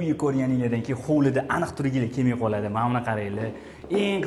uyi ko'rganinglardan keyin hovlida aniq turgilar kelmay qoladi. Mana buni qaranglar. Eng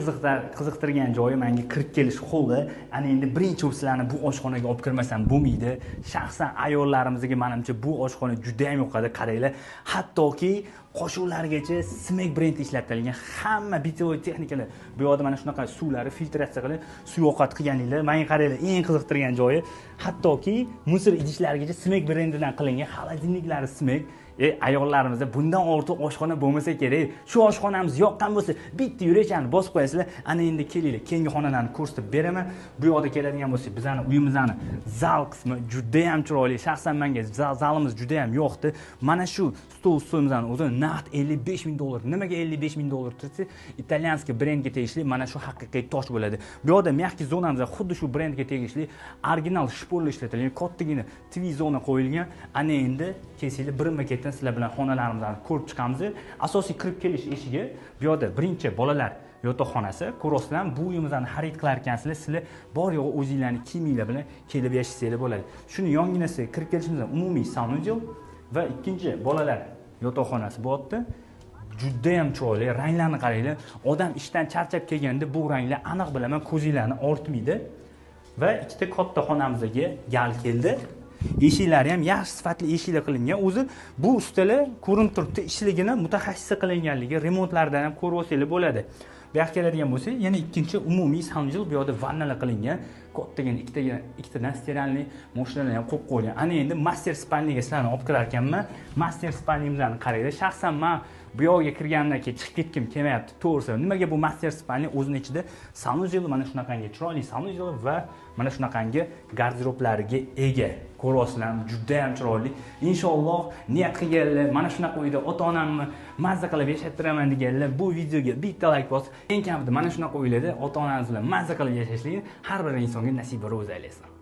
qiziqtirgan joyi menga kirib kelish hovli. Ana endi birinchi sizlarni bu oshxonaga olib kirmasam bo'lmaydi. Shaxsan ayollarimizga menimcha bu oshxona juda ham yoqadi. Qaranglar, hattoki qo'shuvlargacha Smek brendi ishlatilgan hamma bitovoy texnikalar. Bu yerda mana shunaqa suvlari filtratsiya qilib, suv ovqat qilganinglar. Menga qaranglar, eng qiziqtirgan joyi, hattoki musor idishlarigacha Smek brendidan qilingan, xolodilniklari Smek. Ayollarimizda bundan ortiq oshxona bo'lmasa kerak. Shu oshxonamiz yoqqan bo'lsa, bitta yurakchani bosib qo'yasizlar. Ana endi kelinglar, keyingi xonalarni ko'rsatib beraman. Bu yerda keladigan bo'lsa, bizning uyimizni zal qismi juda ham chiroyli. Shaxsan menga zalimiz juda ham yoqdi. Mana shu stol-stolimizni o'zi naqd $55,000. Nimaga $55,000 tursa, italyanskiy brendga tegishli mana shu haqiqiy tosh bo'ladi. Bu yerda mягкий zonamiz xuddi shu brendga tegishli original shpollar ishlatilgan, kattagina TV zona qo'yilgan. Ana endi kelsanglar birinma-ketin sizlar bilan xonalarimizni ko'rib chiqamiz. Asosiy kirib kelish eshigi bu yerda birinchi bolalar yotoqxonasi. Ko'rasizlar, bu uyimizni xarid qilar ekansizlar, sizlar bor yo'g'i o'zingizlarning kiyiminglar bilan kelib yashasanglar bo'ladi. Shuni yonginasiga kirib kelishimizda umumiy sanuzel va ikkinchi bolalar yotoqxonasi bu yerda. Juda ham chiroyli, ranglarni qaranglar. Odam ishdan charchab kelganda bu ranglar aniq bilaman ko'zinglarni ortmaydi. Va ikkita katta xonamizga gal keldi. Eshiklari ham yaxshi sifatli eshiklar qilingan. O'zi bu ustalar ko'rinib turibdi, ishligini mutaxassisi qilinganligi, remontlardan ham ko'rib olsanglar bo'ladi. Bu yoqqa keladigan bo'lsa, yana ikkinchi umumiy sanuzel, bu yerda vannalar qilingan. Kattagina ikkitadan stiralniy mashinalar ham qo'yib qo'yilgan. Ana endi master spalniga sizlarni olib kirar ekanman. Master spalnimizni qaranglar. Shaxsan men bu yoqqa kirgandan keyin chiqib ketgim kelmayapti. To'g'risi, nimaga bu master spalni o'zining ichida sanuzel, mana shunaqangi chiroyli sanuzel va mana shunaqangi garderoblariga ega. Ko'rasizlar, juda ham chiroyli. Inshaalloh niyat qilganlar, mana shunaqa uyda ota-onamni mazza qilib yashattiraman deganlar bu videoga bitta like bosib, eng kamida mana shunaqa uylarda ota-onangiz bilan mazza qilib yashashlikni har bir insonga nasib va ro'za aylasin.